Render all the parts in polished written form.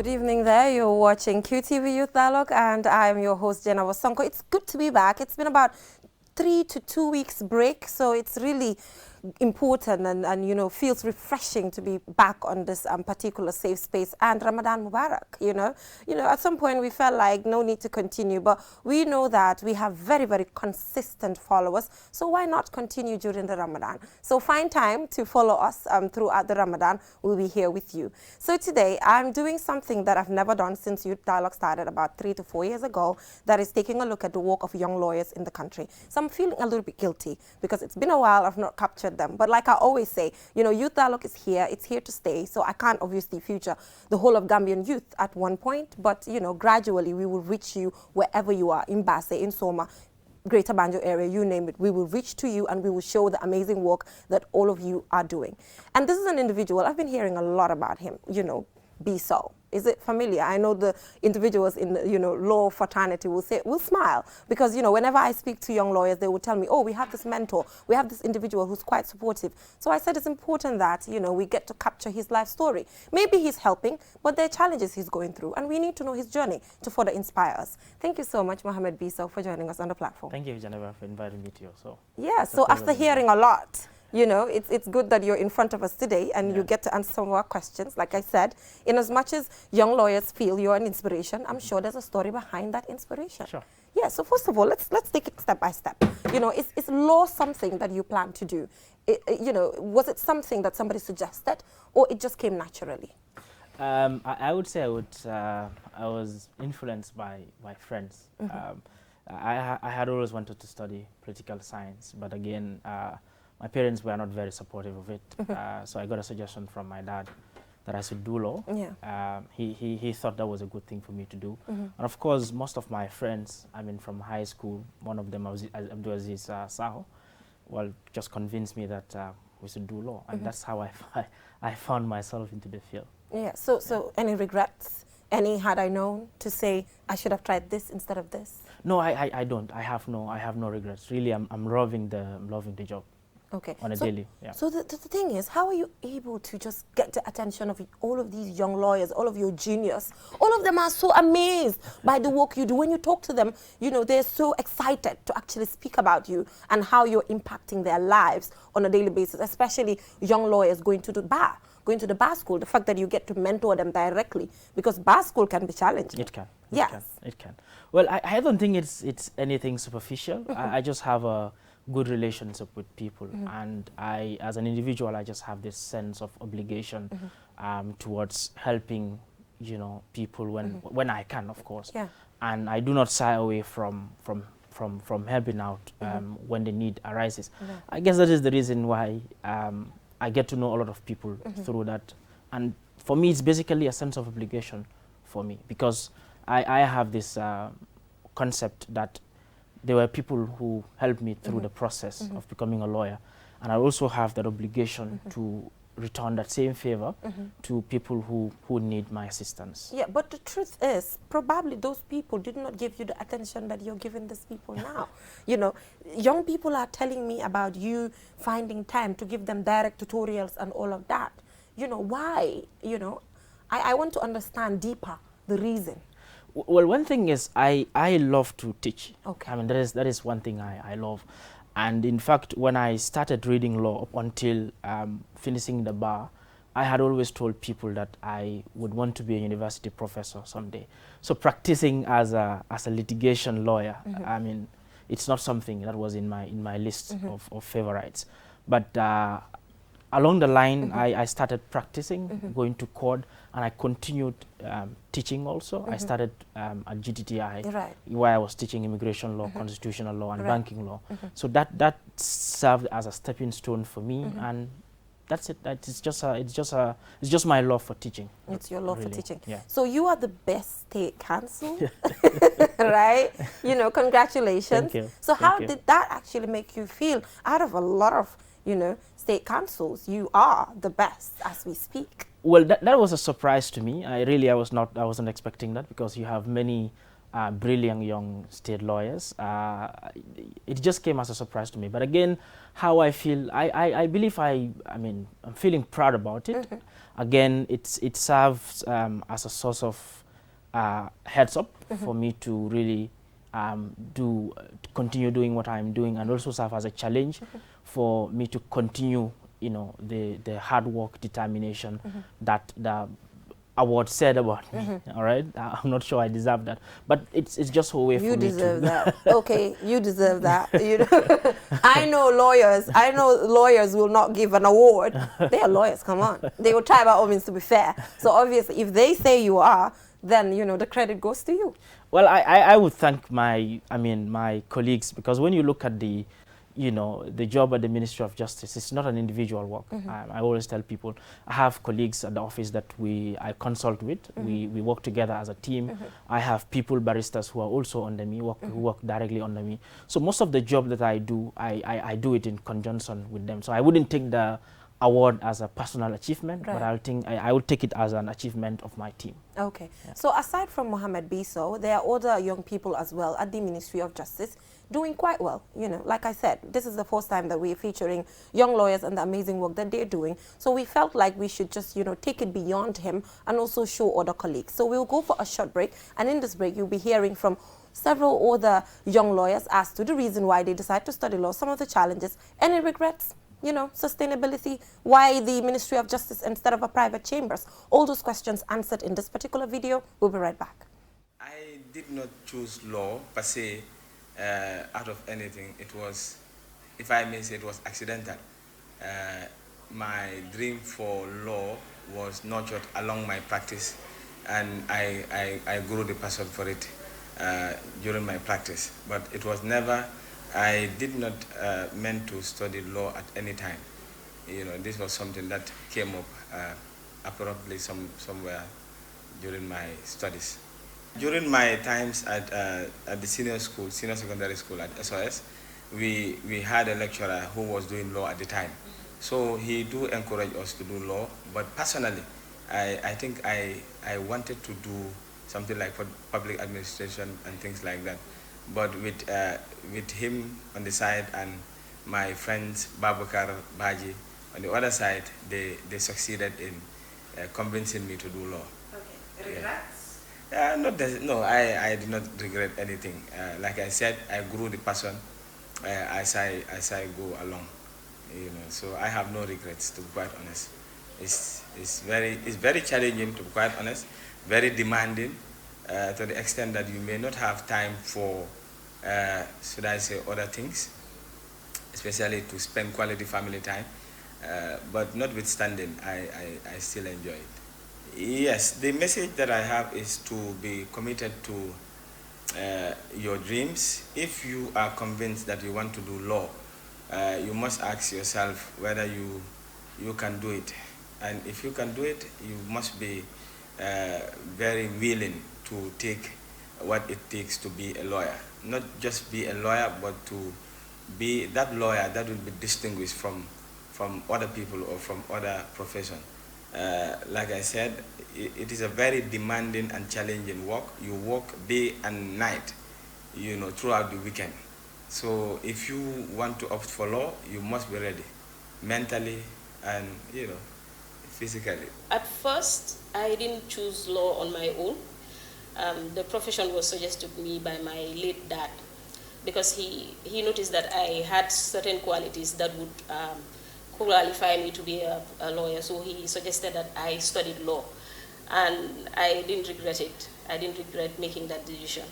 Good evening there. You're watching QTV Youth Dialogue and I'm your host, Jenna Wasonko. It's good to be back. It's been about 3 to 2 weeks break, so it's really important and you know, feels refreshing to be back on this particular safe space. And Ramadan Mubarak, you know, at some point we felt like no need to continue, but we know that we have very, very consistent followers, so why not continue during the Ramadan? So find time to follow us throughout the Ramadan. We'll be here with you. So today I'm doing something that I've never done since Youth Dialogue started about 3 to 4 years ago, that is taking a look at the work of young lawyers in the country. So I'm feeling a little bit guilty because it's been a while I've not captured them. But like I always say, you know, Youth Dialogue is here, it's here to stay. So I can't obviously feature the whole of Gambian youth at one point, but you know, gradually we will reach you wherever you are, in Basse, in Soma, Greater Banjo area, you name it. We will reach to you and we will show the amazing work that all of you are doing. And this is an individual, I've been hearing a lot about him, you know, Biso. Is it familiar? I know the individuals in the, you know, law fraternity will say, will smile, because, you know, whenever I speak to young lawyers, they will tell me, oh, we have this mentor, we have this individual who's quite supportive. So I said it's important that, you know, we get to capture his life story. Maybe he's helping, but there are challenges he's going through, and we need to know his journey to further inspire us. Thank you so much, Mohammed Biso, for joining us on the platform. Thank you, Geneva, for inviting me to your show. Yeah, so after hearing a lot, you know, it's good that you're in front of us today and you get to answer some of our questions. Like I said, in as much as young lawyers feel you're an inspiration, I'm sure there's a story behind that inspiration. Sure. Yeah, so first of all, let's take it step by step. You know, is law something that you plan to do? You know, was it something that somebody suggested, or it just came naturally? I would say I was influenced by my friends. I had always wanted to study political science, but again, my parents were not very supportive of it, so I got a suggestion from my dad that I should do law. Yeah. He thought that was a good thing for me to do. And of course, most of my friends, I mean, from high school, one of them, Abdulaziz Saho, well, just convinced me that we should do law, and that's how I found myself into the field. Yeah, so any regrets? Any had I known to say, I should have tried this instead of this? No, I don't. I have no regrets. Really, I'm loving the job. Okay. On a daily, yeah. So the thing is, how are you able to just get the attention of all of these young lawyers, all of your juniors? All of them are so amazed by the work you do. When you talk to them, you know, they're so excited to actually speak about you and how you're impacting their lives on a daily basis, especially young lawyers going to the bar school, the fact that you get to mentor them directly, because bar school can be challenging. It can. Yes. It can. Well, I don't think it's anything superficial. I just have a good relationship with people, and I, as an individual, I just have this sense of obligation towards helping, you know, people when I can, of course. Yeah. And I do not shy away from helping out when the need arises. Yeah. I guess that is the reason why I get to know a lot of people through that, and for me, it's basically a sense of obligation for me, because I have this concept that there were people who helped me through the process of becoming a lawyer, and I also have that obligation to return that same favor to people who need my assistance. Yeah, but the truth is, probably those people did not give you the attention that you're giving these people now. You know, young people are telling me about you finding time to give them direct tutorials and all of that. You know, why? You know, I want to understand deeper the reason. Well, one thing is I love to teach. Okay. I mean, that is one thing I love. And in fact, when I started reading law up until finishing the bar, I had always told people that I would want to be a university professor someday. So practicing as a litigation lawyer, I mean, it's not something that was in my list of favorites. But along the line, I started practicing, going to court, and I continued teaching also. I started at GTTI, where I was teaching immigration law, constitutional law, and banking law. So that served as a stepping stone for me, and that's it. It's just my love for teaching. It's your love really, for teaching. Yeah. So you are the best state counsel, right? You know, congratulations. Thank you. So how did that actually make you feel? Out of a lot of, you know, state councils, you are the best as we speak. Well, that was a surprise to me. I wasn't expecting that, because you have many brilliant young state lawyers. It just came as a surprise to me. But again, how I feel, I believe I'm feeling proud about it. Again, it serves as a source of heads up for me to really continue doing what I'm doing, and also serve as a challenge for me to continue, the hard work, determination that the award said about me. All right, I'm not sure I deserve that, but it's just a way for me to. You deserve that. Okay, you deserve that. I know lawyers will not give an award. They are lawyers. Come on, they will try by all means to be fair. So obviously, if they say you are, then the credit goes to you. Well, I would thank my colleagues, because when you look at the job at the Ministry of Justice, it's not an individual work. I always tell people, I have colleagues at the office that I consult with. We work together as a team. I have people, baristas, who are also under me, who work directly under me. So most of the job that I do, I do it in conjunction with them. So I wouldn't take the award as a personal achievement, but I would take it as an achievement of my team. Okay. Yeah. So aside from Mohammed Biso, there are other young people as well at the Ministry of Justice doing quite well. Like I said, this is the first time that we're featuring young lawyers and the amazing work that they're doing. So we felt like we should just, take it beyond him and also show other colleagues. So we'll go for a short break. And in this break, you'll be hearing from several other young lawyers as to the reason why they decide to study law, some of the challenges, any regrets, sustainability, why the Ministry of Justice instead of a private chambers. All those questions answered in this particular video. We'll be right back. I did not choose law per se out of anything. It was, if I may say, it was accidental. My dream for law was nurtured along my practice, and I grew the passion for it during my practice. But it was never, I did not meant to study law at any time. This was something that came up abruptly somewhere during my studies. During my times at the senior secondary school at SOS, we had a lecturer who was doing law at the time. So he do encourage us to do law, but personally, I think I wanted to do something like for public administration and things like that. But with him on the side and my friends Babakar, Baji on the other side, they succeeded in convincing me to do law. Okay. Regrets? No, I did not regret anything. Like I said, I grew the passion as I go along. So I have no regrets, to be quite honest. It's very challenging, to be quite honest, very demanding. To the extent that you may not have time for, should I say, other things, especially to spend quality family time. But notwithstanding, I still enjoy it. Yes, the message that I have is to be committed to your dreams. If you are convinced that you want to do law, you must ask yourself whether you can do it. And if you can do it, you must be very willing to take what it takes to be a lawyer. Not just be a lawyer, but to be that lawyer that will be distinguished from other people or from other professions. Like I said, it is a very demanding and challenging work. You work day and night, throughout the weekend. So if you want to opt for law, you must be ready, mentally and, physically. At first, I didn't choose law on my own. The profession was suggested to me by my late dad, because he noticed that I had certain qualities that would qualify me to be a lawyer. So he suggested that I studied law, and I didn't regret it. I didn't regret making that decision.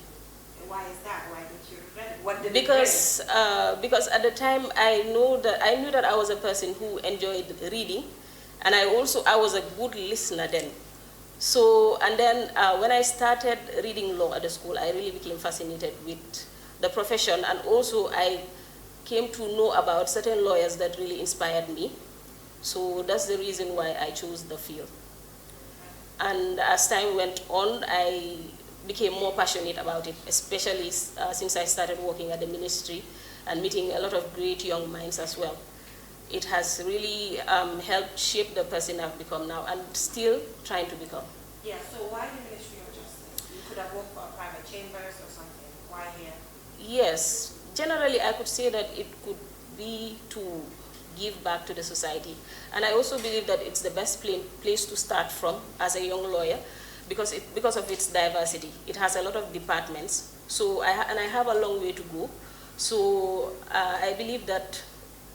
Why is that? Why didn't you regret it? What did Because at the time I knew that I was a person who enjoyed reading, and I was a good listener then. So, and then when I started reading law at the school, I really became fascinated with the profession, and also I came to know about certain lawyers that really inspired me. So that's the reason why I chose the field. And as time went on, I became more passionate about it, especially since I started working at the ministry and meeting a lot of great young minds as well. It has really helped shape the person I've become now and still trying to become. Yeah, so why the Ministry of Justice? You could have worked for private chambers or something. Why here? Yes, generally I could say that it could be to give back to the society. And I also believe that it's the best place to start from as a young lawyer because of its diversity. It has a lot of departments, so I have a long way to go. So I believe that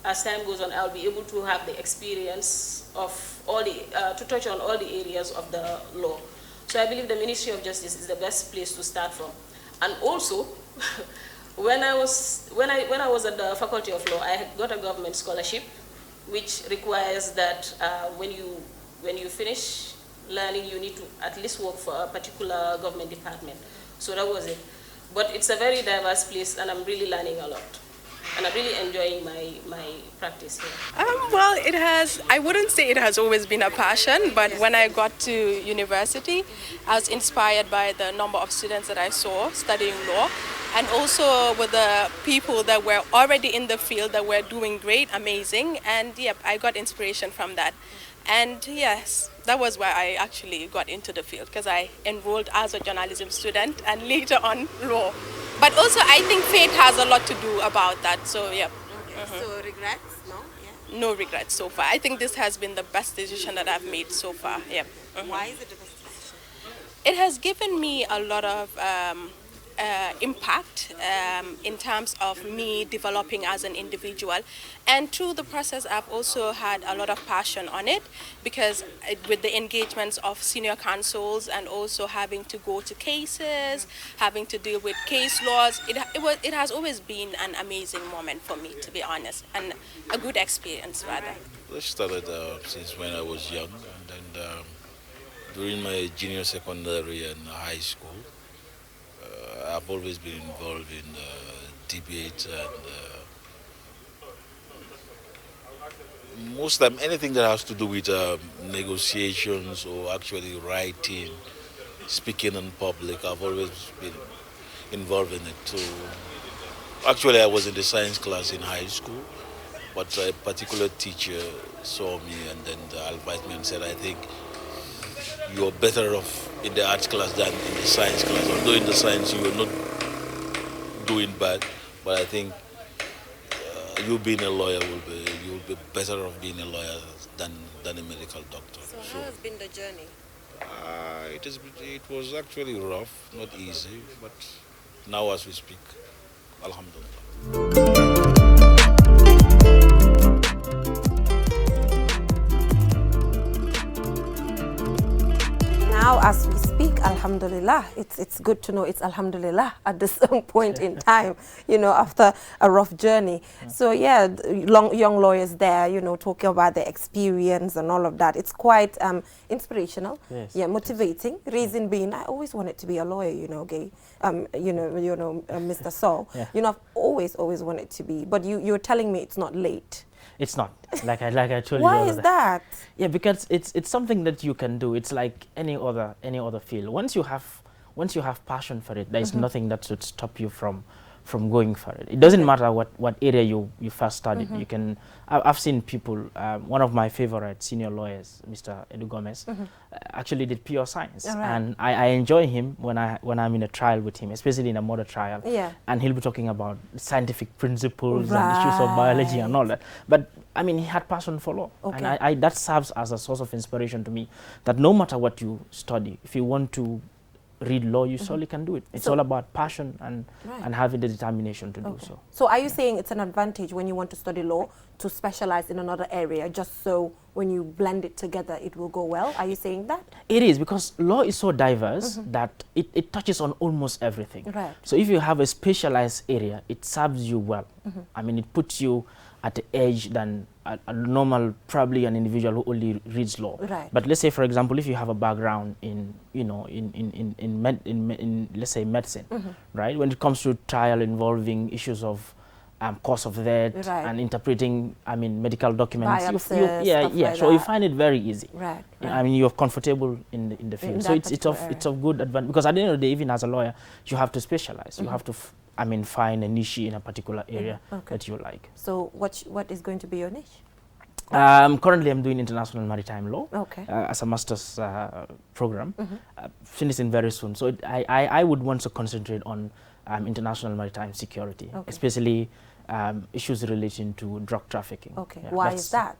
as time goes on, I'll be able to have the experience of all the, to touch on all the areas of the law. So I believe the Ministry of Justice is the best place to start from. And also, when I was at the Faculty of Law, I got a government scholarship, which requires that when you finish learning, you need to at least work for a particular government department. So that was it. But it's a very diverse place, and I'm really learning a lot. And I'm really enjoying my practice here. Well, I wouldn't say it has always been a passion, but when I got to university, I was inspired by the number of students that I saw studying law, and also with the people that were already in the field that were doing great, amazing, and yeah, I got inspiration from that. And yes, that was why I actually got into the field, because I enrolled as a journalism student and later on law. But also I think fate has a lot to do about that, so yeah. Okay. So regrets? No? Yeah. No regrets so far. I think this has been the best decision that I've made so far, yeah. Why is it the best decision? It has given me a lot of impact in terms of me developing as an individual, and through the process I've also had a lot of passion on it, because with the engagements of senior counsels and also having to go to cases, having to deal with case laws, it has always been an amazing moment for me, to be honest, and a good experience rather. I started since when I was young, and then during my junior secondary and high school, I've always been involved in debate and most time anything that has to do with negotiations or actually writing, speaking in public. I've always been involved in it. So actually I was in the science class in high school, but a particular teacher saw me and then advised me and said, I think you're better off in the arts class than in the science class. Although in the science you're not doing bad, but I think you being a lawyer you'll be better off being a lawyer than a medical doctor. So how has been the journey? It was actually rough, not easy, but now as we speak, alhamdulillah. Now, as we speak, alhamdulillah, it's good to know it's alhamdulillah at this point in time, you know, after a rough journey. So yeah, young lawyers there, you know, talking about their experience and all of that. It's quite inspirational, yes, yeah, motivating. Reason being, I always wanted to be a lawyer, you know, Mr. Saul. Yeah. You know, I've always wanted to be, but you're telling me it's not late. It's not, like I told you. Why is that? Yeah, because it's something that you can do. It's like any other field. Once you have passion for it, there is nothing that should stop you from going for it. It doesn't matter what area you first studied. You can. I've seen people. One of my favorite senior lawyers, Mr. Edu Gomez, actually did pure science, and I enjoy him when I'm in a trial with him, especially in a murder trial. Yeah. And he'll be talking about scientific principles and issues of biology and all that. But I mean, he had passion for law, and that serves as a source of inspiration to me. That no matter what you study, if you want to read law, you surely can do it. It's all about passion and having the determination to do so. So are you saying it's an advantage when you want to study law to specialize in another area, just so when you blend it together it will go well? Are you saying that? It is, because law is so diverse that it touches on almost everything. Right. So if you have a specialized area, it serves you well. I mean, it puts you at the edge than a normal, probably an individual who only reads law. Right. But let's say, for example, if you have a background in let's say medicine, right? When it comes to trial involving issues of cause of death and interpreting, I mean, medical documents, so you find it very easy. Right. I mean, you're comfortable in the field. So it's of good advantage, because at the end of the day, even as a lawyer, you have to specialize. You have to find a niche in a particular area that you like. So what is going to be your niche? Currently, I'm doing international maritime law as a master's program, finishing very soon. So I would want to concentrate on international maritime security, especially issues relating to drug trafficking. Yeah, why is that?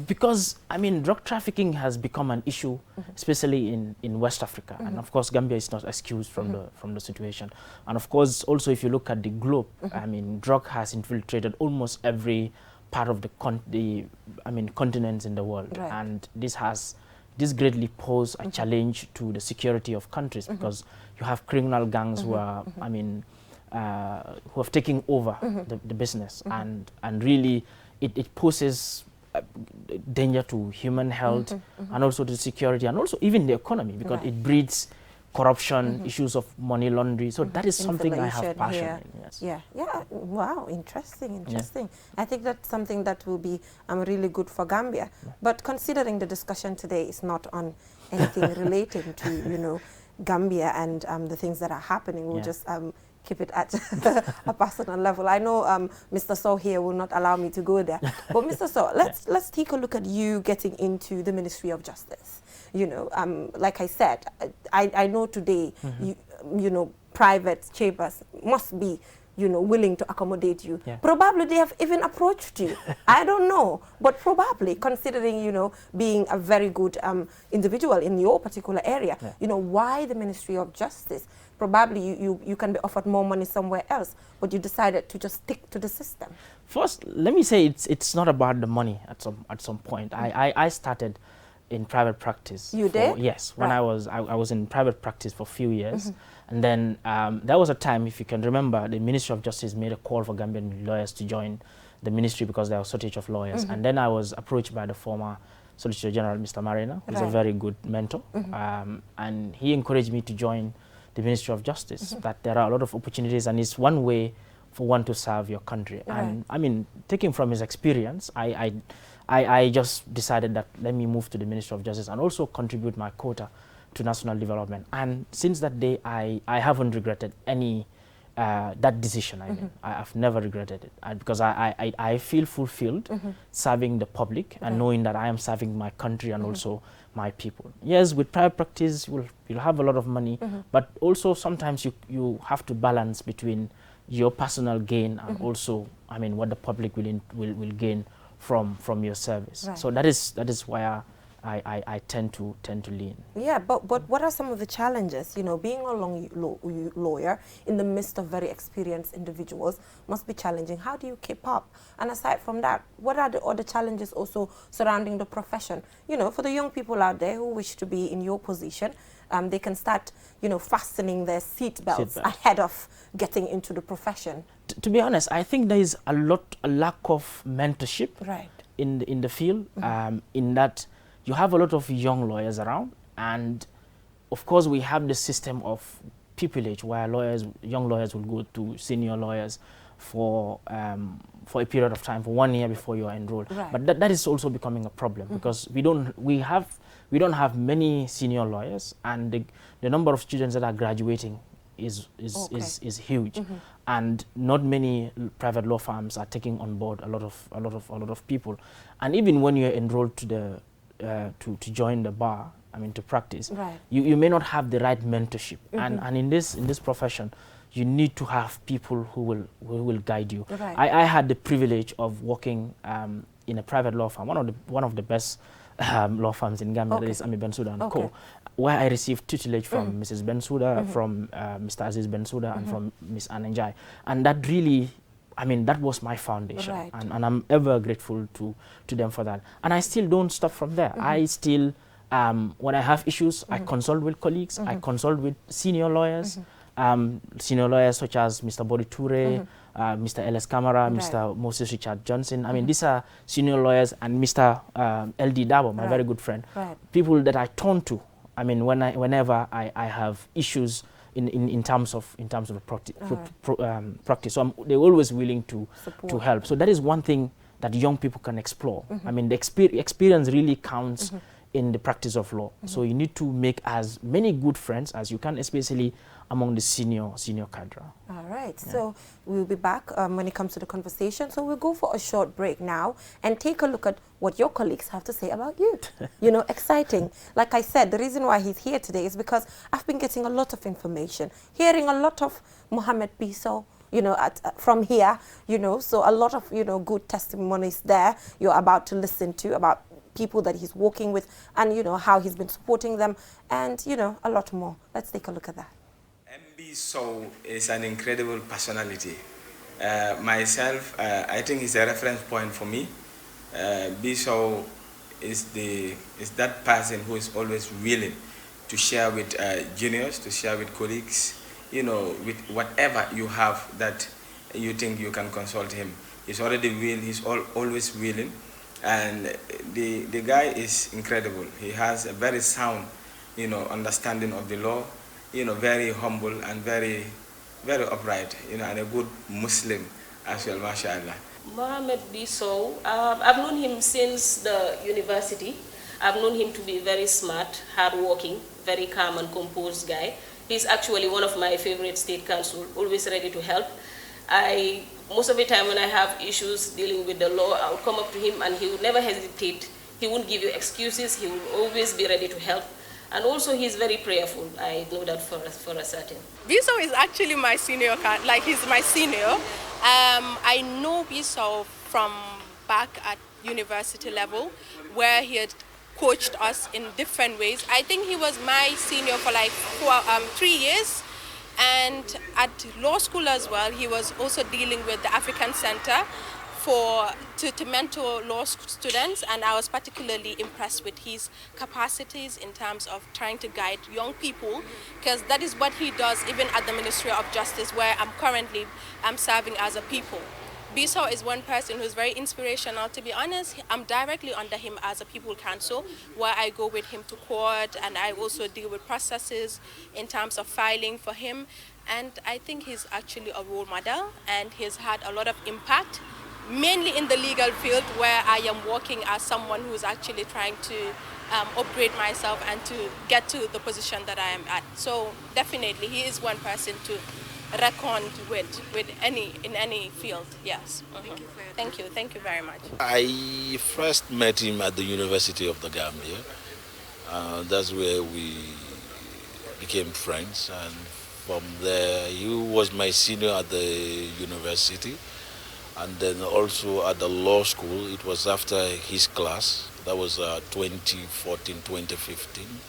Because, I mean, drug trafficking has become an issue, especially in West Africa. And of course, Gambia is not excused from the situation. And of course, also, if you look at the globe, I mean, drug has infiltrated almost every part of the continents in the world. And this greatly pose a challenge to the security of countries, because you have criminal gangs who are, I mean, who have taken over the business. And really, it poses danger to human health and also to security and also even the economy, because it breeds corruption, issues of money laundering. So that is something I have passion in. Yes. Yeah. Wow, interesting. I think that's something that will be really good for Gambia. But considering the discussion today is not on anything relating to, Gambia and the things that are happening, we'll just keep it at a personal level. I know Mr. So here will not allow me to go there. But Mr. So, let's take a look at you getting into the Ministry of Justice. Like I said, I know today, private chambers must be, willing to accommodate you. Probably they have even approached you. I don't know, but probably considering, being a very good individual in your particular area, why the Ministry of Justice? Probably you can be offered more money somewhere else, but you decided to just stick to the system. First, let me say it's not about the money at some point. I started in private practice. You did? Yes, when I was in private practice for a few years. And then there was a time, if you can remember, the Ministry of Justice made a call for Gambian lawyers to join the ministry because there was a shortage of lawyers. And then I was approached by the former Solicitor General, Mr. Marina, who's a very good mentor. And he encouraged me to join the Ministry of Justice, that there are a lot of opportunities and it's one way for one to serve your country. And I mean, taking from his experience, I just decided that let me move to the Ministry of Justice and also contribute my quota to national development. And since that day, I haven't regretted any that decision. I mean, I've never regretted it because I feel fulfilled serving the public and knowing that I am serving my country and also my people. Yes, with private practice, you'll have a lot of money, but also sometimes you have to balance between your personal gain and also, I mean, what the public will gain from your service. So that is why I tend to lean. Yeah, but what are some of the challenges? Being a lawyer in the midst of very experienced individuals must be challenging. How do you keep up? And aside from that, what are the other challenges also surrounding the profession? For the young people out there who wish to be in your position, they can start, fastening their seat belts ahead of getting into the profession. To be honest, I think there is a lack of mentorship in the field, in that you have a lot of young lawyers around, and of course we have the system of pupillage where young lawyers will go to senior lawyers for a period of time, for 1 year before you are enrolled. But that is also becoming a problem because we don't have many senior lawyers, and the number of students that are graduating is huge, and not many private law firms are taking on board a lot of people. And even when you're enrolled to join the bar, I mean to practice, you may not have the right mentorship, and in this profession you need to have people who will guide you. I had the privilege of working in a private law firm, one of the best law firms in Gambia, that is Ami Bensouda and Co., where I received tutelage from Mrs. Bensouda, from Mr. Aziz Bensouda, and from Ms. Ananjai, and that really, I mean, that was my foundation, and I'm ever grateful to them for that. And I still don't stop from there. I still, when I have issues, I consult with colleagues, I consult with senior lawyers such as Mr. Bodi Toure, Mr. L.S. Kamara, Mr. Moses Richard Johnson. I mean, these are senior lawyers, and Mr. L.D. Dabo, my very good friend, people that I turn to. I mean, whenever I have issues in terms of practice, so they're always willing to help. So that is one thing that young people can explore. I mean, the experience really counts in the practice of law. So you need to make as many good friends as you can, especially among the senior cadre. All right, so we'll be back when it comes to the conversation. So we'll go for a short break now and take a look at what your colleagues have to say about you. You know, exciting. Like I said, the reason why he's here today is because I've been getting a lot of information, hearing a lot of Mohammed Biso, you know, from here, you know, so a lot of, you know, good testimonies there you're about to listen to about people that he's working with and, you know, how he's been supporting them and, you know, a lot more. Let's take a look at that. Biso is an incredible personality. Myself, I think he's a reference point for me. Biso is that person who is always willing to share with juniors, to share with colleagues, you know, with whatever you have that you think you can consult him. He's already willing, he's always willing. And the guy is incredible. He has a very sound, you know, understanding of the law, you know, very humble and very upright, you know, and a good Muslim as well, mashallah. Mohammed Biso, I've known him since the university. I've known him to be very smart, hardworking, very calm and composed guy. He's actually one of my favorite state counsel, always ready to help. Most of the time when I have issues dealing with the law, I'll come up to him and he would never hesitate. He won't give you excuses. He will always be ready to help. And also he's very prayerful. I know that for a certain. Biso is actually my senior, like he's my senior. I know Biso from back at university level where he had coached us in different ways. I think he was my senior for like 3 years. And at law school as well, he was also dealing with the African Center to mentor law students, and I was particularly impressed with his capacities in terms of trying to guide young people, because that is what he does even at the Ministry of Justice, where I'm serving as a people. Biso is one person who's very inspirational. To be honest, I'm directly under him as a people counsel, where I go with him to court and I also deal with processes in terms of filing for him. And I think he's actually a role model and he's had a lot of impact, mainly in the legal field where I am working as someone who's actually trying to upgrade myself and to get to the position that I am at. So definitely he is one person to reckon with in any field. Yes. Thank you very much. I first met him at the University of the Gambia. That's where we became friends, and from there he was my senior at the university, and then also at the law school. It was after his class. That was 2014, 2015,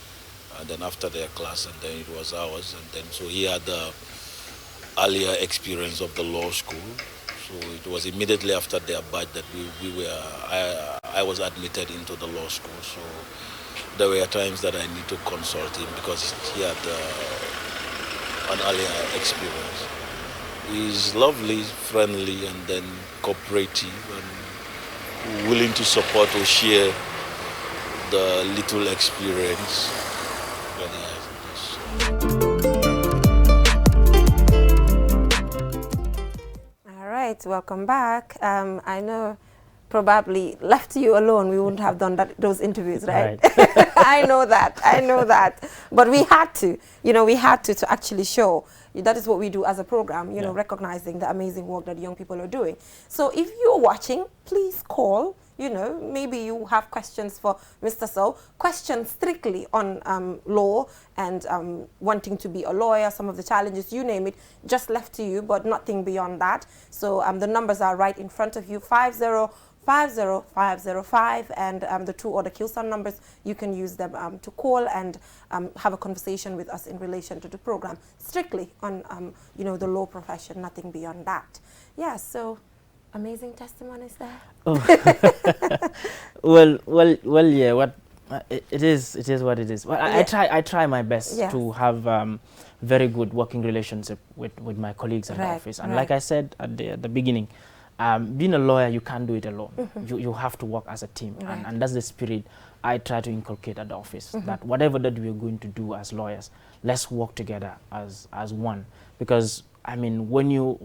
and then after their class, and then it was ours, and then so he had the earlier experience of the law school. So it was immediately after their batch that I was admitted into the law school. So there were times that I need to consult him because he had an earlier experience. He's lovely, friendly, and then cooperative and willing to support or share the little experience that he has. Welcome back. I know probably left you alone we wouldn't have done those interviews, right? I know that, but we had to, you know, to actually show that is what we do as a program, you know, recognizing the amazing work that young people are doing. So if you're watching, please call. You know, maybe you have questions for Mr. So, questions strictly on law and wanting to be a lawyer, some of the challenges, you name it, just left to you, but nothing beyond that. So the numbers are right in front of you, 50505, and the two other QSAN numbers, you can use them to call and have a conversation with us in relation to the program, strictly on, you know, the law profession, nothing beyond that. Yeah, so amazing testimonies there. Oh. well, yeah. What it is what it is. Well, I try my best to have very good working relationship with my colleagues in the office. And like I said at the beginning, being a lawyer, you can't do it alone. You have to work as a team, and that's the spirit I try to inculcate at the office. That whatever that we're going to do as lawyers, let's work together as one. Because I mean, when you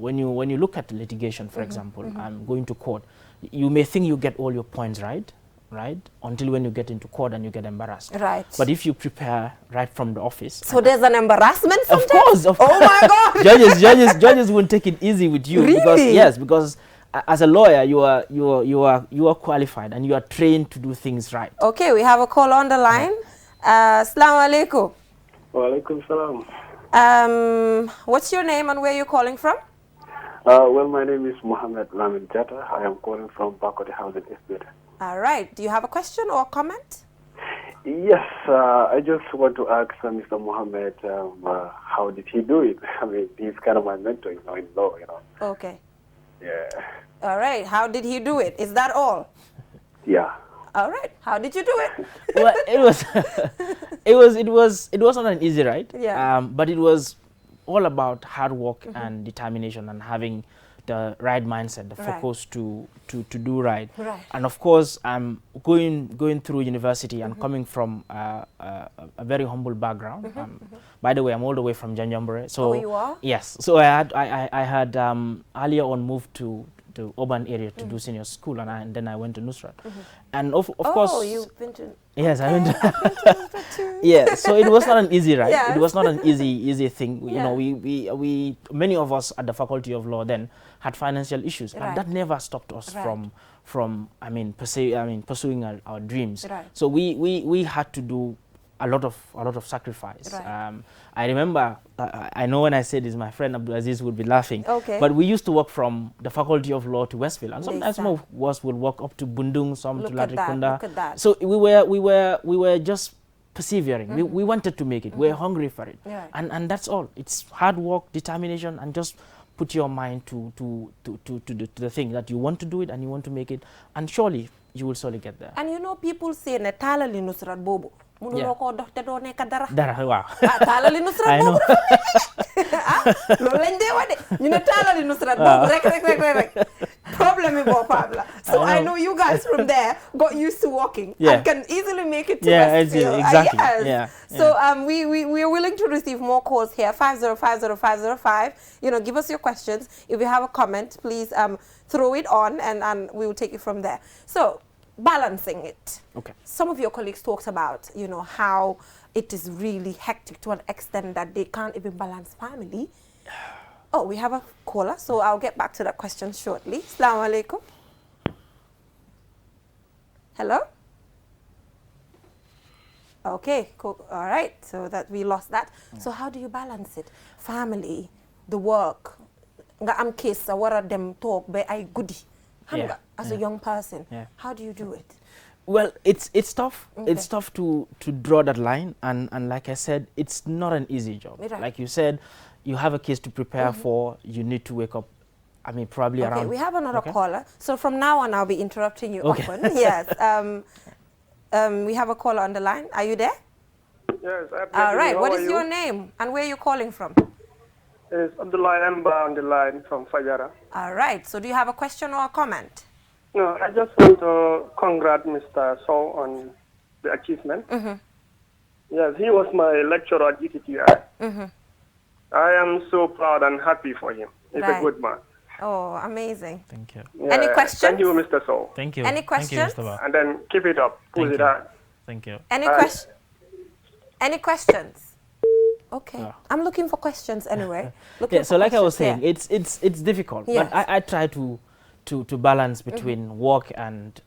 look at litigation, for example, going to court, you may think you get all your points right, right? Until when you get into court and you get embarrassed. Right. But if you prepare right from the office. So there's an embarrassment sometimes? Of course. Oh my God. Judges won't take it easy with you. Really? Because as a lawyer, you are qualified and you are trained to do things right. Okay, we have a call on the line. Assalamu alaikum. Wa alaikum salam. What's your name and where you're calling from? Well, my name is Mohammed Biso. I am calling from Bakote House in Iftar. All right. Do you have a question or a comment? Yes, I just want to ask Mr. Mohammed, how did he do it? I mean, he's kind of my mentor, in law, Okay. Yeah. All right. How did he do it? Is that all? Yeah. All right. How did you do it? Well, it was not an easy ride. Yeah. But it was all about hard work and determination and having the right mindset, the focus to do right. And of course, going through university and coming from a very humble background. By the way, I'm all the way from Janjambure. So you are? Yes. So I had earlier on moved to urban area to do senior school, and then I went to Nusrat. And of course. Oh, you've been to. Yes, okay, I went to. Nusrat too. Yeah, so it was not an easy ride. Yes. It was not an easy thing. Yeah. We many of us at the Faculty of Law then had financial issues, and that never stopped us from pursuing our dreams. So we had to do a lot of sacrifice. I remember, I know when I say this, my friend Abdulaziz would be laughing. Okay. But we used to walk from the Faculty of Law to Westville, and sometimes some of us would walk up to Bundung, some to Latrikunda. Look at that. So we were just persevering. We wanted to make it. We were hungry for it, and that's all. It's hard work, determination, and just put your mind to the thing that you want to do it and you want to make it, and surely you will surely get there. And people say ne talali Nusrat bobu. Munuloo ko dox te doo nekk dara. Waaw. Taalali Nusrat boobu. Loolu lañ dee wax de. Ñu ne taalali Nusrat boobu rek. Problem yi boppam la. So I know you guys from there got used to walking and can easily make it to Westfield. Exactly. Yes. So we are willing to receive more calls here. 5050505. Give us your questions. If you have a comment, please throw it on and we will take it from there. So balancing it. Okay. Some of your colleagues talked about, how it is really hectic to an extent that they can't even balance family. Oh, we have a caller, so I'll get back to that question shortly. Assalamu alaikum. Hello? Okay, cool. All right, so that we lost that. So how do you balance it? Family, the work. Nga am case awara dem talk be ay goody. As a young person, how do you do it? Well, it's tough. Okay. It's tough to draw that line, and like I said, it's not an easy job. Like you said, you have a case to prepare for. You need to wake up. Probably around. Okay, we have another caller. So from now on, I'll be interrupting you often. Yes. We have a caller on the line. Are you there? Yes. All right. What is your name and where are you calling from? It's Abdullah Amba on the line from Fajara. All right. So do you have a question or a comment? No, I just want to congratulate Mr. Sow on the achievement. Yes, he was my lecturer at GTTI. I am so proud and happy for him. He's a good man. Oh, amazing. Thank you. Yeah, any questions? Thank you, Mr. Sow. Thank you. Any questions? Thank you, Mr. And then keep it up. Pull it out. Thank you. Any questions? Okay. I'm looking for questions anyway. So like I was saying, it's difficult. Yes. But I try to balance between work and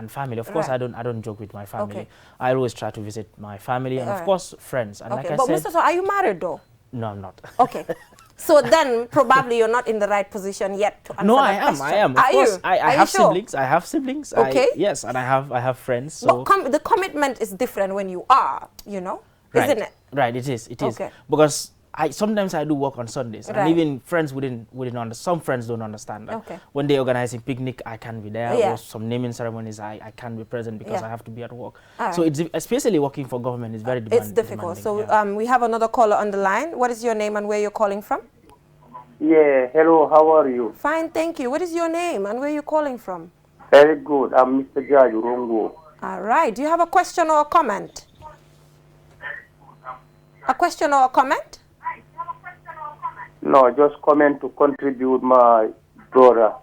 family. Of course, I don't joke with my family. Okay. I always try to visit my family and of course friends. And like I but said, Mr. So, are you married though? No, I'm not. Okay. So then probably you're not in the right position yet to answer that question. I am. Of course, I have siblings. I have siblings. Okay. Yes, and I have friends. So but the commitment is different when you are, isn't it? Right, it is. Okay. Because sometimes I do work on Sundays, and even friends wouldn't understand. Some friends don't understand that. Okay. When they organize a picnic, I can't be there, Yeah. or some naming ceremonies, I can't be present because I have to be at work. All So right. it's especially working for government is very demanding. It's difficult. So we have another caller on the line. What is your name and where you're calling from? Yeah, hello, how are you? Fine, thank you. What is your name and where you're calling from? Very good. I'm Mr. Jaju Rongo. All right. Do you have a question or a comment? A question or a comment? No, just comment to contribute my brother.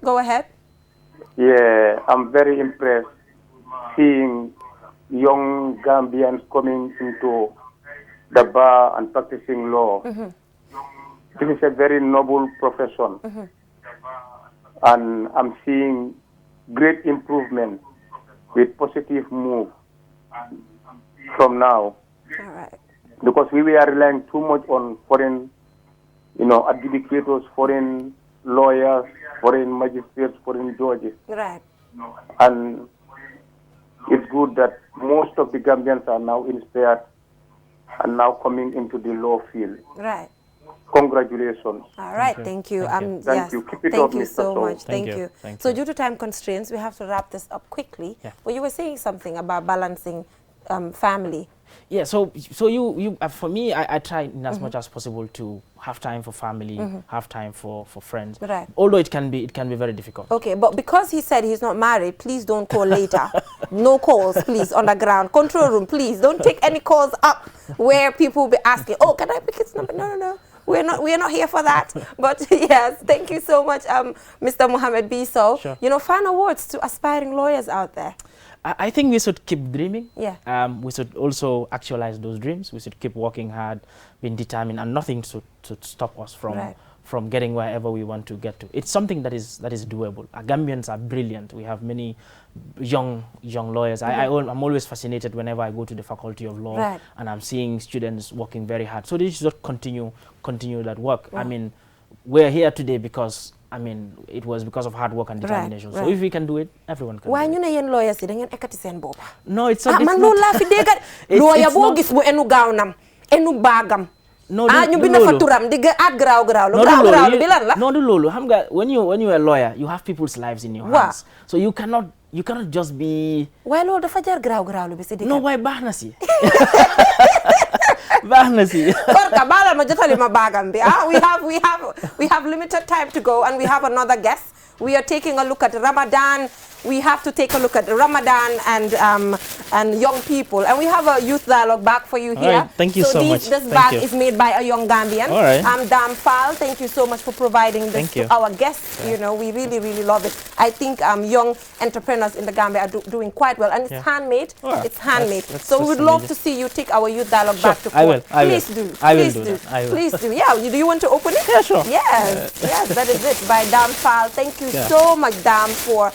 Go ahead. Yeah, I'm very impressed seeing young Gambians coming into the bar and practicing law. This is a very noble profession. And I'm seeing great improvement with positive move from now. All right. Because we were relying too much on foreign, adjudicators, foreign lawyers, foreign magistrates, foreign judges. Right. And it's good that most of the Gambians are now inspired and now coming into the law field. Right. Congratulations. All right, thank you. Thank Yes, you. Keep it thank up, you Mr. so Sow. much. Thank you. So due to time constraints, we have to wrap this up quickly. Yeah. But you were saying something about balancing family. Yeah, so you for me, I try in as much as possible to have time for family, have time for friends. Right. Although it can be very difficult. Okay, but because he said he's not married, please don't call later. No calls, please, on the ground. Control room, please. Don't take any calls up where people will be asking, oh, can I pick his number? No. We're not here for that. But yes, thank you so much, Mr. Mohammed Biso. Sure. Final words to aspiring lawyers out there. I think we should keep dreaming. Yeah. We should also actualize those dreams. We should keep working hard, being determined, and nothing to stop us from getting wherever we want to get to. It's something that is doable. Gambians are brilliant. We have many young lawyers. I'm always fascinated whenever I go to the Faculty of Law and I'm seeing students working very hard. So they should continue that work. I mean, we're here today because it was because of hard work and determination. So if we can do it, everyone can. Why do it. you ne yen lawyers yi da ngeen ekati sen bopa? No, it's not. Man loolu laa fi dégg. Lawyer boo gis mu enu gawnam, enu bagam. No, ñu bind fa turam di at graw lu bi lan la? No, du lolu. Xam nga when you're a lawyer, you have people's lives in your hands. So you cannot just be. Why loolu dafa jar graw lu bi si di. No, why baax na si. Korka bala ma jotali ma bagam bi. We have limited time to go and we have another guest. We are taking a look at Ramadan. We have to take a look at Ramadan and young people. And we have a youth dialogue bag for you here. Right. Thank you so much. This bag is made by a young Gambian. All right. Dam Fall, thank you so much for providing this to our guests. Yeah. We really, really love it. I think young entrepreneurs in the Gambia are doing quite well. And it's handmade. Right. It's handmade. That's we'd love to see you take our youth dialogue back to court. I will. Please do. Please do. Yeah, do you want to open it? Yeah, sure. Yes, that is it, by Dam Fall. Thank you so much, Dam, for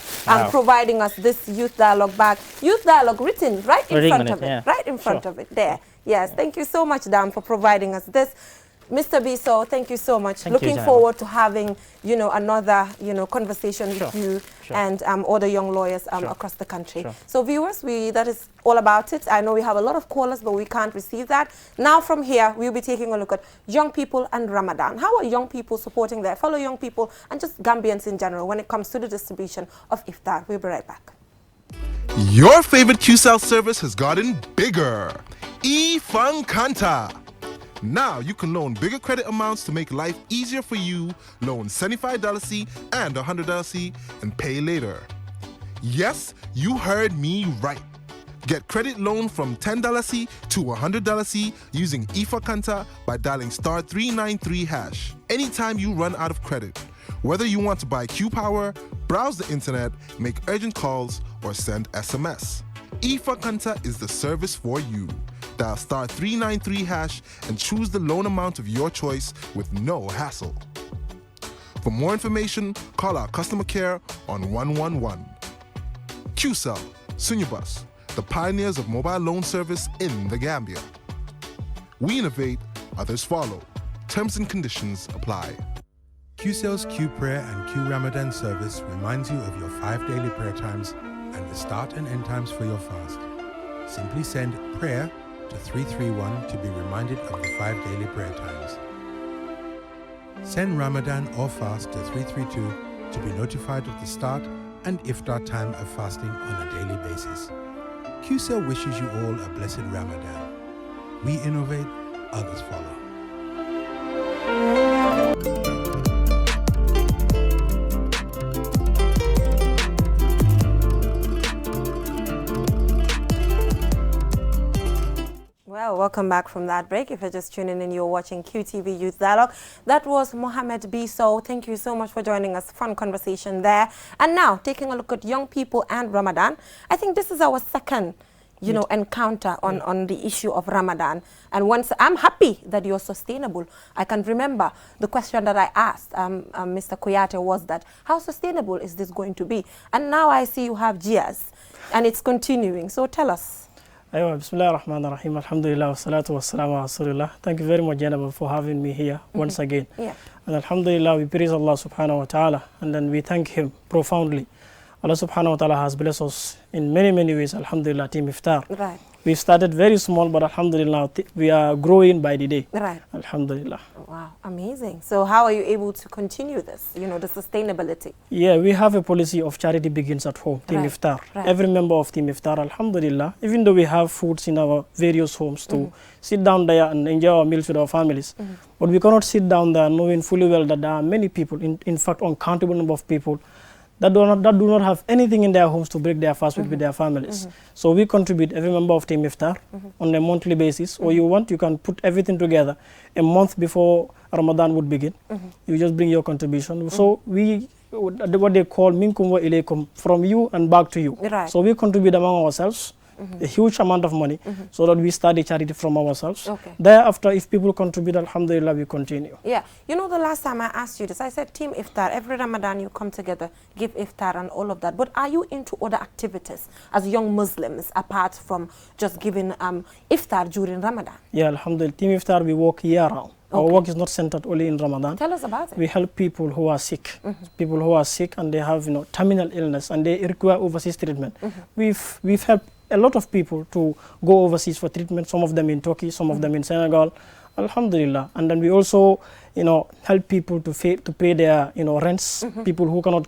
providing us this youth dialogue bag. Youth dialogue written right in front of it. Right in front of it. There. Yes. Thank you so much, Dam, for providing us this. Mr. Biso, thank you so much. Looking forward to having, another, conversation with you and other young lawyers across the country. So viewers, that is all about it. I know we have a lot of callers, but we can't receive that. Now from here, we'll be taking a look at young people and Ramadan. How are young people supporting their fellow young people and just Gambians in general when it comes to the distribution of Iftar? We'll be right back. Your favorite QCell service has gotten bigger. Kanta. Now you can loan bigger credit amounts to make life easier for you. Loan $75 and $100 and pay later. Yes, you heard me right. Get credit loan from $10 to $100 using Kanta by dialing *393#. Anytime you run out of credit, whether you want to buy Q-Power, browse the internet, make urgent calls, or send SMS. Kanta is the service for you. Dial *393# and choose the loan amount of your choice with no hassle. For more information, call our customer care on 111. QCell, Sunyabus, the pioneers of mobile loan service in the Gambia. We innovate, others follow. Terms and conditions apply. QCell's Q Prayer and Q Ramadan service reminds you of your 5 daily prayer times and the start and end times for your fast. Simply send prayer to 331 to be reminded of the 5 daily prayer times. Send Ramadan or fast to 332 to be notified of the start and Iftar time of fasting on a daily basis. QCell wishes you all a blessed Ramadan. We innovate, others follow. Well, welcome back from that break. If you're just tuning in, you're watching QTV Youth Dialogue. That was Mohammed Biso. Thank you so much for joining us. Fun conversation there. And now, taking a look at young people and Ramadan. I think this is our second, encounter on the issue of Ramadan. And once I'm happy that you're sustainable. I can remember the question that I asked Mr. Koyate was that, how sustainable is this going to be? And now I see you have years, and it's continuing. So tell us. Bismillah ar-Rahman ar-Rahim. Alhamdulillah wa salatu wa salamu ala Rasulullah. Thank you very much, Janaba, for having me here once again. Yeah. And Alhamdulillah, we praise Allah subhanahu wa ta'ala, and then we thank Him profoundly. Allah subhanahu wa ta'ala has blessed us in many, many ways. Alhamdulillah, Team Iftar. Right. We started very small, but Alhamdulillah, we are growing by the day. Right. Alhamdulillah. Wow, amazing. So how are you able to continue this, the sustainability? Yeah, we have a policy of charity begins at home, Team Iftar. Right. Every member of Team Iftar, Alhamdulillah, even though we have foods in our various homes to sit down there and enjoy our meals with our families, but we cannot sit down there knowing fully well that there are many people, in fact, uncountable number of people, that do not have anything in their homes to break their fast with their families. So we contribute, every member of Team Iftar, on a monthly basis, or you can put everything together a month before Ramadan would begin. You just bring your contribution. So we, what they call minkum wa ilaykum, from you and back to you. Right. So we contribute among ourselves a huge amount of money, so that we start the charity from ourselves. Okay. Thereafter, if people contribute, Alhamdulillah, we continue. Yeah, the last time I asked you this, I said Team Iftar, every Ramadan you come together, give Iftar and all of that. But are you into other activities as young Muslims, apart from just giving Iftar during Ramadan? Yeah, Alhamdulillah, Team Iftar, we work year round. Our work is not centered only in Ramadan. Tell us about it. We help people who are sick, people who are sick and they have terminal illness and they require overseas treatment. We've helped a lot of people to go overseas for treatment, some of them in Turkey, some of them in Senegal, Alhamdulillah. And then we also, help people to pay their, rents, people who cannot,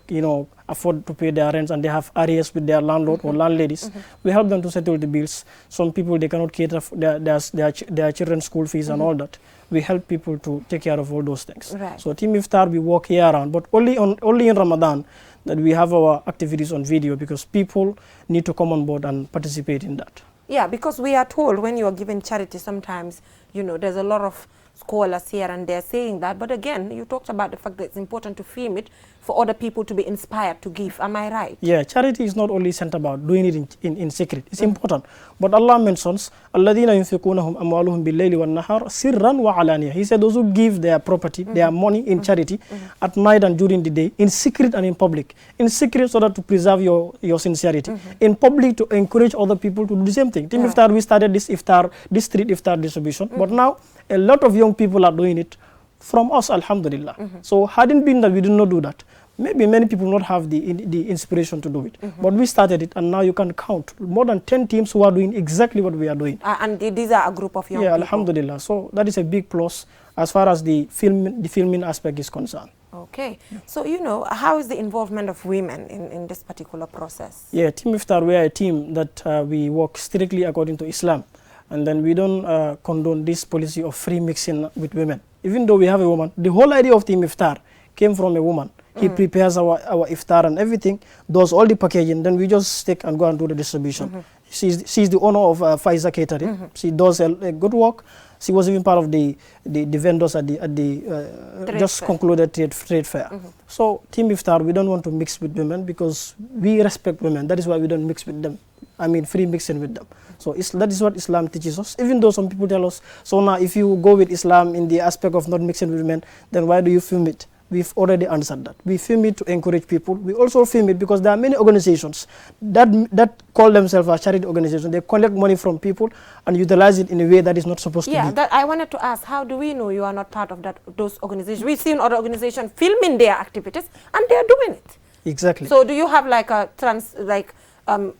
afford to pay their rents and they have arrears with their landlord or landladies. We help them to settle the bills. Some people, they cannot cater for their children's school fees and all that. We help people to take care of all those things. Right. So Team Iftar, we work year round, but only in Ramadan that we have our activities on video, because people need to come on board and participate in that. Yeah, because we are told when you are giving charity, sometimes, there's a lot of scholars here and there saying that. But again, you talked about the fact that it's important to film it for other people to be inspired to give. Am I right? Yeah, charity is not only sent about doing it in secret. It's important. But Allah mentions, الَّذِينَ يُنْفِقُونَهُمْ أَمْوَالُهُم بِاللَّيْلِ وَالنَّهَارِ سِرًّا وَعَلَانِيَةً. He said those who give their property, their money in charity at night and during the day, in secret and in public. In secret so that to preserve your sincerity. In public to encourage other people to do the same thing. Team Iftar, we started this street Iftar distribution. But now a lot of young people are doing it from us, Alhamdulillah. So hadn't been that we did not do that, maybe many people not have the inspiration to do it. But we started it, and now you can count more than 10 teams who are doing exactly what we are doing. And these are a group of young people? Yeah, Alhamdulillah. So that is a big plus as far as the filming aspect is concerned. Okay. So, how is the involvement of women in this particular process? Yeah, Team Iftar, we are a team that we work strictly according to Islam. And then we don't condone this policy of free mixing with women. Even though we have a woman, the whole idea of Team Iftar came from a woman. He prepares our Iftar and everything, does all the packaging, then we just take and go and do the distribution. She's the owner of Faiza Catering. She does a good work. She was even part of the vendors at the just concluded trade fair. So Team Iftar, we don't want to mix with women because we respect women. That is why we don't mix with them. I mean, free mixing with them. So that is what Islam teaches us. Even though some people tell us, so now if you go with Islam in the aspect of not mixing with women, then why do you film it? We've already answered that. We film it to encourage people. We also film it because there are many organizations that call themselves a charity organization. They collect money from people and utilize it in a way that is not supposed to be. Yeah, I wanted to ask, how do we know you are not part of those organizations? We've seen other organizations filming their activities and they're doing it. Exactly. So do you have like a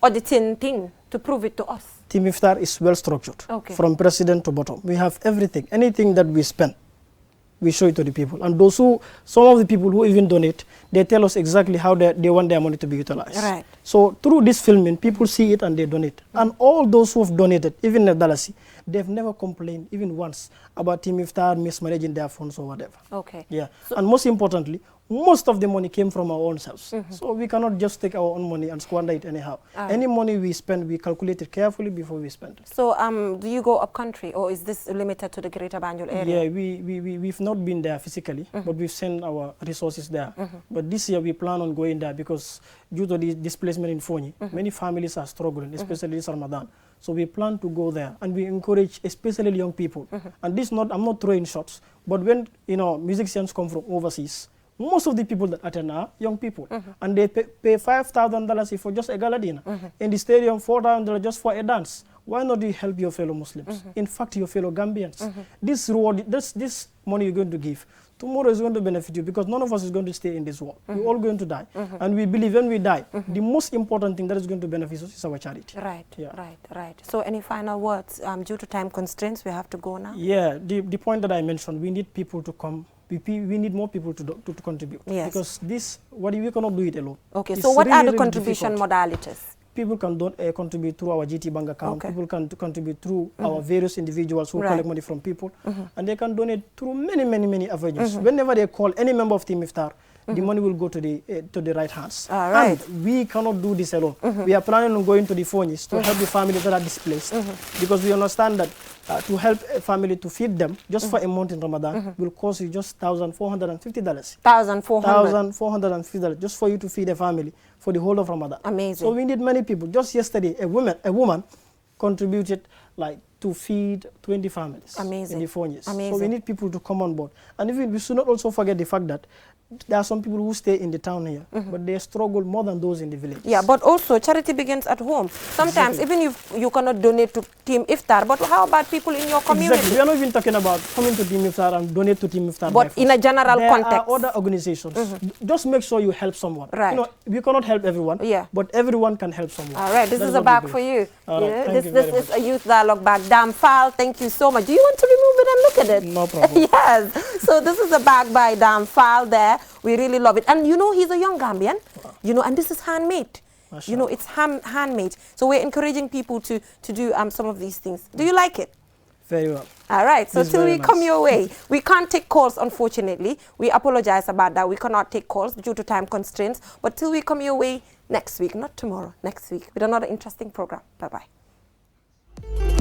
auditing thing to prove it to us? Team Iftar is well structured, from president to bottom. We have everything, anything that we spend, we show it to the people. And some of the people who even donate, they tell us exactly how they want their money to be utilized. Right. So through this filming, people see it and they donate. And all those who have donated, even in Dalasi, they've never complained even once about Team Iftar mismanaging their funds or whatever. Okay. Yeah, and most importantly, most of the money came from our own selves. So we cannot just take our own money and squander it anyhow. Any money we spend, we calculate it carefully before we spend it. So do you go up country, or is this limited to the Greater Banjul area? Yeah, we've not been there physically, but we've sent our resources there. But this year we plan on going there because due to the displacement in Fonyi, many families are struggling, especially this Ramadan. So we plan to go there, and we encourage especially young people. And this I'm not throwing shots, but when musicians come from overseas, most of the people that attend are young people, and they pay $5,000 for just a gala dinner. In the stadium, $4,000 just for a dance. Why not you help your fellow Muslims? In fact, your fellow Gambians. This reward, this money you're going to give, tomorrow is going to benefit you, because none of us is going to stay in this world. We're all going to die. And we believe when we die, the most important thing that is going to benefit us is our charity. Right, Yeah. right. So any final words? Due to time constraints, we have to go now. Yeah, the point that I mentioned, we need people to come. We need more people to contribute. Yes. Because we cannot do it alone. Okay, It's so what are the really contribution difficult. modalities? People can contribute through our GT bank account. Okay. People can contribute through our various individuals who collect money from people. And they can donate through many avenues. Whenever they call any member of Team Iftar, the money will go to the right hands. All right. And we cannot do this alone. We are planning on going to the Fonyis to help the families that are displaced. Because we understand that to help a family to feed them, just for a month in Ramadan, will cost you just $1,450. $1,450 just for you to feed a family for the whole of Ramadan. Amazing. So we need many people. Just yesterday, a woman contributed to feed 20 families. Amazing. In the 4 years. Amazing. So we need people to come on board. And even we should not also forget the fact that there are some people who stay in the town here, but they struggle more than those in the village. Yeah, but also charity begins at home. Sometimes even if you cannot donate to Team Iftar, but how about people in your community? Exactly. We are not even talking about coming to Team Iftar and donate to Team Iftar. But in a general context. There are other organizations. Just make sure you help someone. Right. We cannot help everyone, but everyone can help someone. All right, this is a bag for you. Right. This is a youth dialogue bag. Dam Fall, thank you so much. Do you want to remove it and look at it? No problem. Yes. So this is a bag by Dam Fall there. We really love it. And he's a young Gambian, and this is handmade. It's handmade. So we're encouraging people to do some of these things. Do you like it? Very well. All right. So It's till we very come nice. your way, we can't take calls, unfortunately. We apologize about that. We cannot take calls due to time constraints. But till we come your way next week, not tomorrow, next week, with another interesting program. Bye-bye.